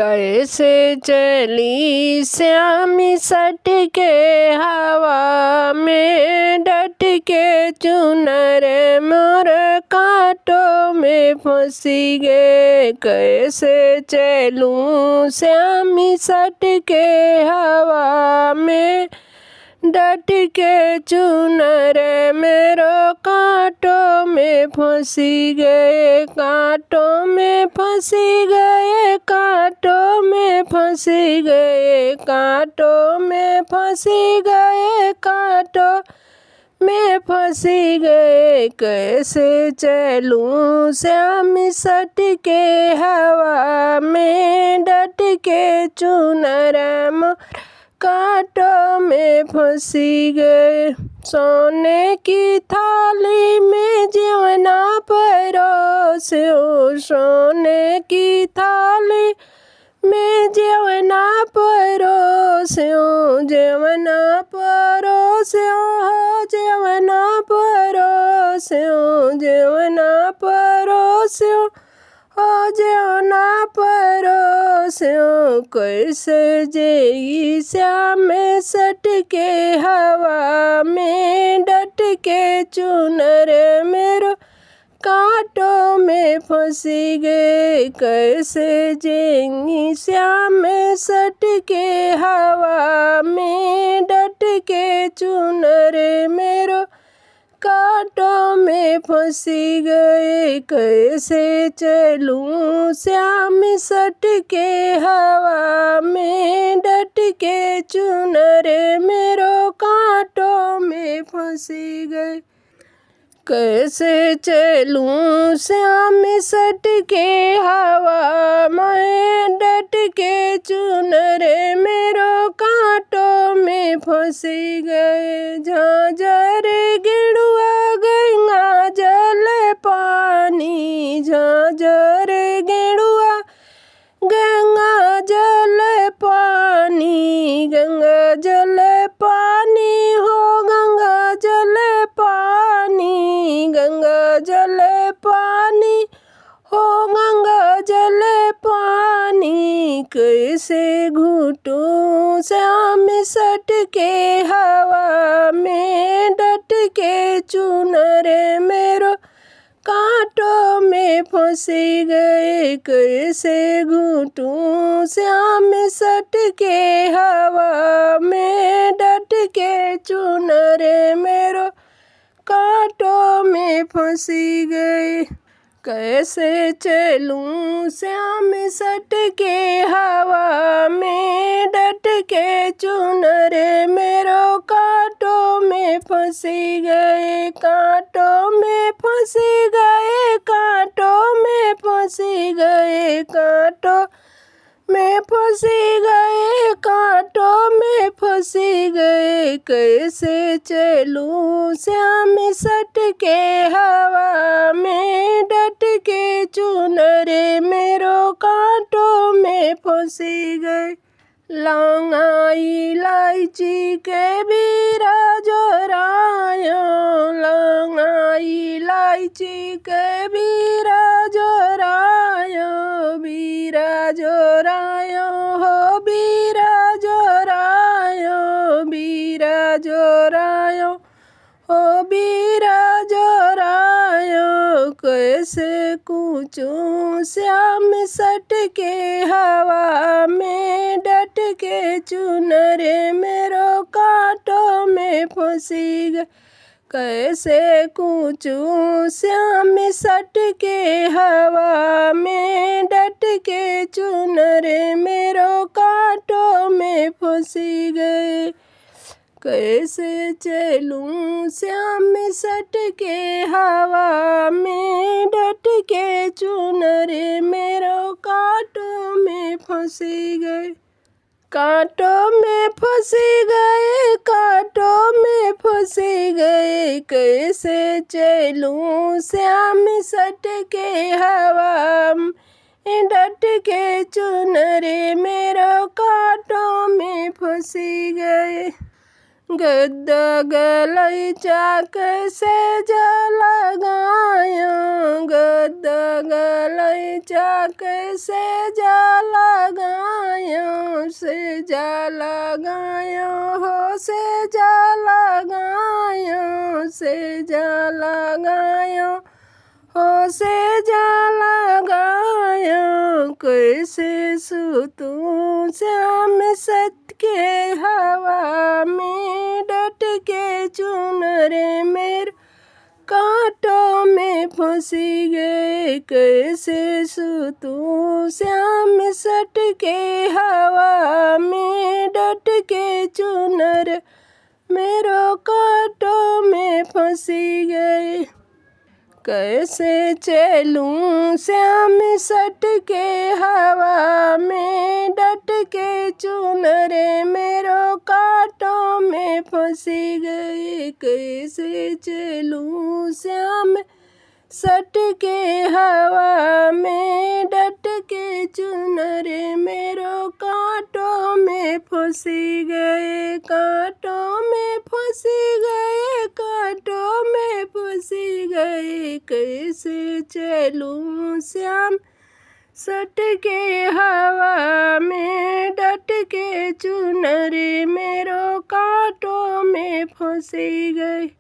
कैसे चली श्यामी सट के हवा में, डट के चुनर मोर कांटों में फंसी गे। कैसे चलूं श्यामी सट के हवा में, डट के चुनर मेरो कांटों में फंसी गए। कांटों में फंसी गए, कांटों में फंसी गए, कांटों में फंसी गए, कांटों में फंसी गए। कैसे चलूं श्यामी सट के हवा में, डट के चुनर मोर कांटों में फंसी गए। सोने की थाली में जेवना परोसो, सोने की थाली में जेवना परोसो, जेवना परोसो, जेवना परोसो, जेवना परोसो, हो जेवना परोसो। कैसे जेई श्याम सट के हवा में, डट के चुनर मेरो कांटों में फंसी गए। कैसे जेई श्याम सट के हवा में, डट के चुनर मेरो कांटों में फंसी गए। कैसे चलूं श्याम सट के हवा में, डट के चुनर मेरो कांटों में फंसी गए। कैसे चलूं श्याम सट के हवा में, डट के चुनर मेरो कांटों में फंसी गए। झांझर गेड़ुआ गंगा जल पानी, झांझर गेड़ुआ गंगा जल पानी, गंगा जल पानी, हो गंगा जल पानी, गंगा जल पानी, हो गंगा जल पानी। कैसे घुटूं श्याम सट के हवा में, डट के चुनर मेरो कांटों में फंसी गए। कैसे घुटूं श्याम सट के हवा में, डट के चुनर मेरो कांटों में फंसी गए। कैसे चलूं श्याम सट के हवा में, डट के चुनर मेरो कांटों में फंसी गए। कांटों में फंसी गए, कांटों में फंसी गए, कांटों में फंसी गए, कांटों में फंसी गए। कैसे चलूं श्याम सट के हवा में, डट के चुनर मेरो कांटों में फंसी गए। लौंगा इलायची के बीरा जोरायो, लौंगा इलायची के बीरा जोरायो, बीरा जोरायो, हो बीरा जोरायो, बीरा जोरायो, हो बीरा जोरायो। कैसे कूचूं श्याम सट के हवा में, डट के चुनर मेरो कांटों में फंसी गए। कैसे कूचूं श्याम सट के हवा में, डट के चुनर मेरो कांटों में फंसी गए। कैसे चलूं श्याम सट के हवा में, डट के चुनर मेरो कांटों में फंसी गए। कांटों में फंसी गए, कांटों में फंसी गए। कैसे चलूं श्याम सट के हवा में, डट के चुनर मेरो कांटों में फंसी गए। गद्दा गलैचा कैसे जलगायो, गद्दा गलैचा कैसे जलगायो, से जा लगायो हो से जा लगायो से जा लगायो हो से जा लगायो कैसे सुतूं श्याम सत के हवा में डट के चुनरे मेरे कांटों में फंसी गए कैसे सुतूं श्याम सट के हवा में डट के चुनर मेरो कांटों में फंसी गए कैसे चलूं श्याम सट के हवा में डट के चुनरे मेरो कांटों में फंसी गए कैसे चलूं श्याम सट के हवा में डट के चुनरे मेरो कांटों में फंसी गए कांटों में फंसी गए कांटों में फंसी गए कैसे चलूं श्याम सट के हवा में डट के चुनरी मेरो कांटों में फंसी गई।